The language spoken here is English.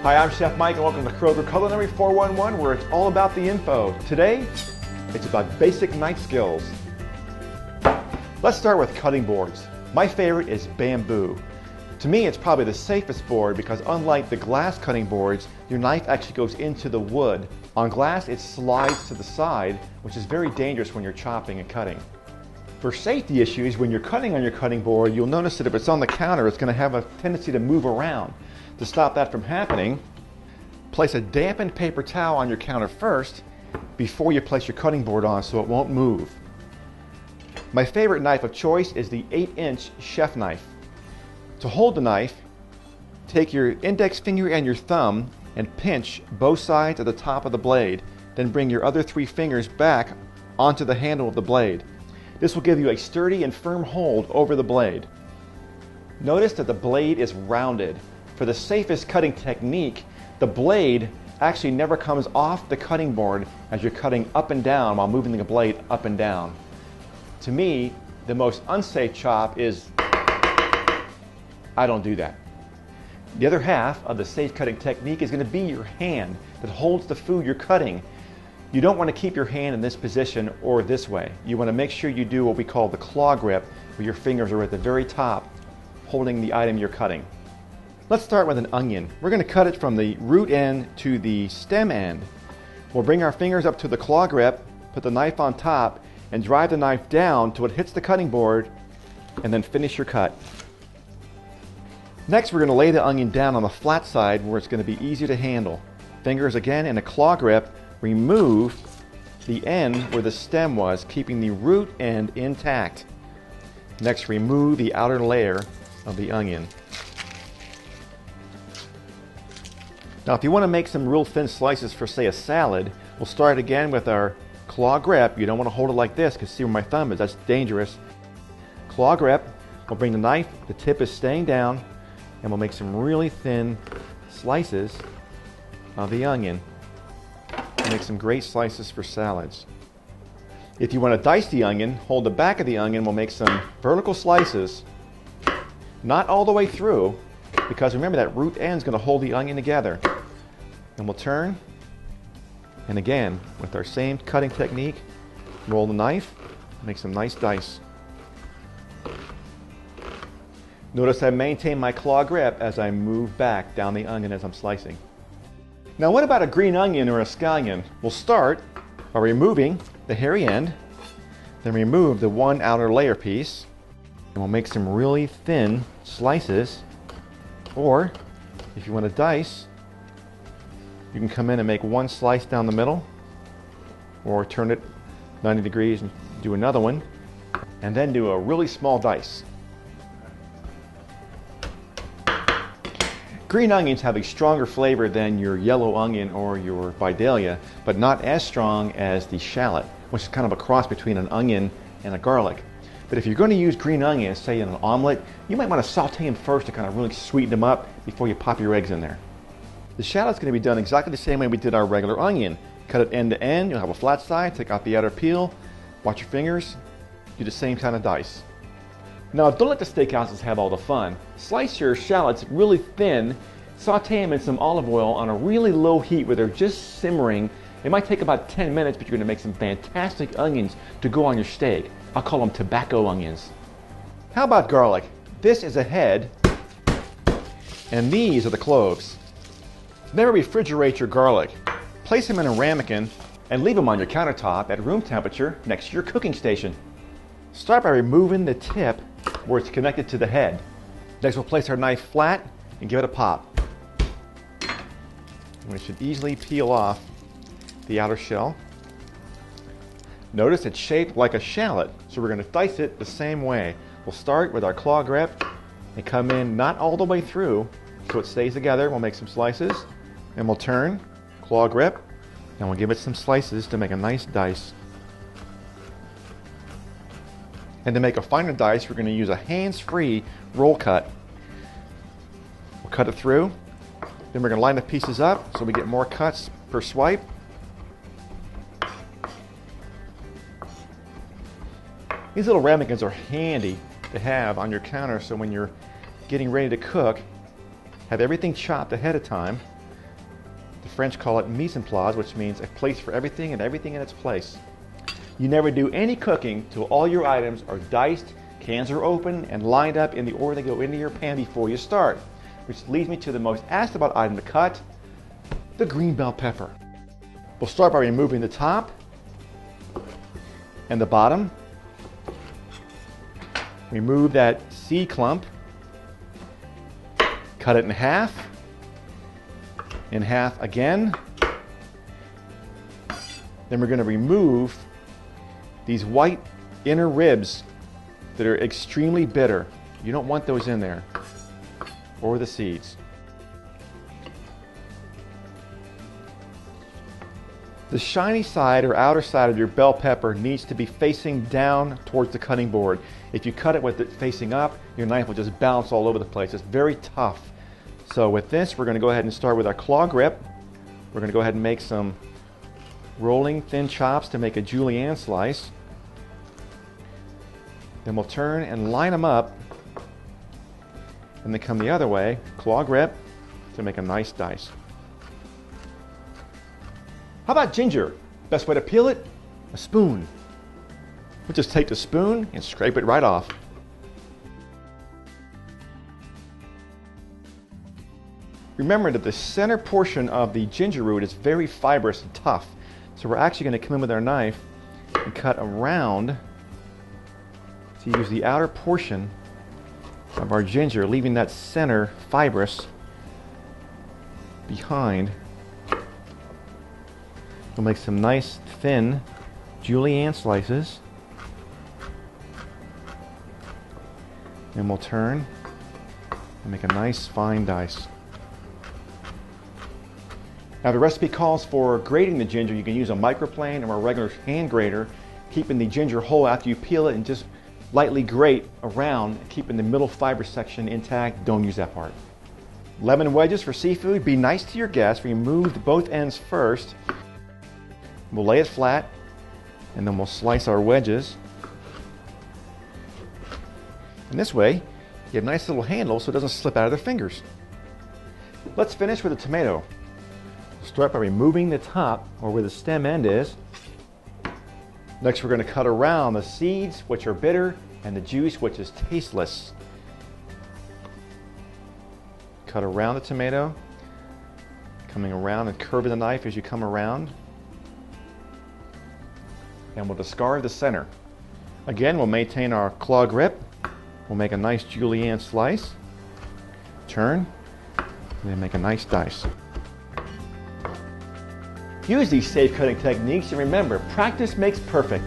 Hi, I'm Chef Mike and welcome to Kroger Culinary 411, where it's all about the info. Today, it's about basic knife skills. Let's start with cutting boards. My favorite is bamboo. To me, it's probably the safest board because unlike the glass cutting boards, your knife actually goes into the wood. On glass, it slides to the side, which is very dangerous when you're chopping and cutting. For safety issues, when you're cutting on your cutting board, you'll notice that if it's on the counter, it's going to have a tendency to move around. To stop that from happening, place a dampened paper towel on your counter first before you place your cutting board on so it won't move. My favorite knife of choice is the 8-inch chef knife. To hold the knife, take your index finger and your thumb and pinch both sides of the top of the blade, then bring your other 3 fingers back onto the handle of the blade. This will give you a sturdy and firm hold over the blade. Notice that the blade is rounded. For the safest cutting technique, the blade actually never comes off the cutting board as you're cutting up and down while moving the blade up and down. To me, the most unsafe chop is, I don't do that. The other half of the safe cutting technique is going to be your hand that holds the food you're cutting. You don't want to keep your hand in this position or this way. You want to make sure you do what we call the claw grip, where your fingers are at the very top holding the item you're cutting. Let's start with an onion. We're going to cut it from the root end to the stem end. We'll bring our fingers up to the claw grip, put the knife on top, and drive the knife down till it hits the cutting board, and then finish your cut. Next, we're going to lay the onion down on the flat side where it's going to be easier to handle. Fingers again in a claw grip, remove the end where the stem was, keeping the root end intact. Next, remove the outer layer of the onion. Now, if you want to make some real thin slices for, say, a salad, we'll start again with our claw grip. You don't want to hold it like this because see where my thumb is, that's dangerous. Claw grip, we'll bring the knife, the tip is staying down, and we'll make some really thin slices of the onion. Make some great slices for salads. If you want to dice the onion, hold the back of the onion, we'll make some vertical slices, not all the way through, because remember that root end is going to hold the onion together. And we'll turn, and again, with our same cutting technique, roll the knife, make some nice dice. Notice I maintain my claw grip as I move back down the onion as I'm slicing. Now what about a green onion or a scallion? We'll start by removing the hairy end, then remove the one outer layer piece, and we'll make some really thin slices. Or if you want to dice, you can come in and make one slice down the middle, or turn it 90 degrees and do another one, and then do a really small dice. Green onions have a stronger flavor than your yellow onion or your Vidalia, but not as strong as the shallot, which is kind of a cross between an onion and a garlic. But if you're going to use green onions, say in an omelet, you might want to saute them first to kind of really sweeten them up before you pop your eggs in there. The shallot's going to be done exactly the same way we did our regular onion. Cut it end to end, you'll have a flat side, take out the outer peel, watch your fingers, do the same kind of dice. Now don't let the steakhouses have all the fun. Slice your shallots really thin, saute them in some olive oil on a really low heat where they're just simmering. It might take about 10 minutes, but you're going to make some fantastic onions to go on your steak. I'll call them tobacco onions. How about garlic? This is a head, and these are the cloves. Never refrigerate your garlic. Place them in a ramekin and leave them on your countertop at room temperature next to your cooking station. Start by removing the tip where it's connected to the head. Next, we'll place our knife flat and give it a pop. And we should easily peel off the outer shell. Notice it's shaped like a shallot, so we're going to dice it the same way. We'll start with our claw grip and come in not all the way through so it stays together. We'll make some slices, and we'll turn, claw grip, and we'll give it some slices to make a nice dice. And to make a finer dice, we're going to use a hands-free roll cut. We'll cut it through, then we're going to line the pieces up so we get more cuts per swipe. These little ramekins are handy to have on your counter, so when you're getting ready to cook, have everything chopped ahead of time. French call it mise en place, which means a place for everything and everything in its place. You never do any cooking till all your items are diced, cans are open, and lined up in the order they go into your pan before you start. Which leads me to the most asked about item to cut, the green bell pepper. We'll start by removing the top and the bottom. Remove that seed clump. Cut it in half again. Then we're going to remove these white inner ribs that are extremely bitter. You don't want those in there, or the seeds. The shiny side or outer side of your bell pepper needs to be facing down towards the cutting board. If you cut it with it facing up, your knife will just bounce all over the place. It's very tough. So with this, we're going to go ahead and start with our claw grip. We're going to go ahead and make some rolling thin chops to make a julienne slice. Then we'll turn and line them up, and then come the other way, claw grip, to make a nice dice. How about ginger? Best way to peel it? A spoon. We'll just take the spoon and scrape it right off. Remember that the center portion of the ginger root is very fibrous and tough. So we're actually going to come in with our knife and cut around to use the outer portion of our ginger, leaving that center fibrous behind. We'll make some nice thin julienne slices. And we'll turn and make a nice fine dice. Now the recipe calls for grating the ginger. You can use a microplane or a regular hand grater, keeping the ginger whole after you peel it, and just lightly grate around, keeping the middle fiber section intact. Don't use that part. Lemon wedges for seafood. Be nice to your guests. Remove both ends first. We'll lay it flat, and then we'll slice our wedges. And this way, you get a nice little handle so it doesn't slip out of their fingers. Let's finish with a tomato. Start by removing the top, or where the stem end is. Next, we're going to cut around the seeds, which are bitter, and the juice, which is tasteless. Cut around the tomato, coming around and curving the knife as you come around. And we'll discard the center. Again, we'll maintain our claw grip. We'll make a nice julienne slice. Turn, and then make a nice dice. Use these safe cutting techniques, and remember, practice makes perfect.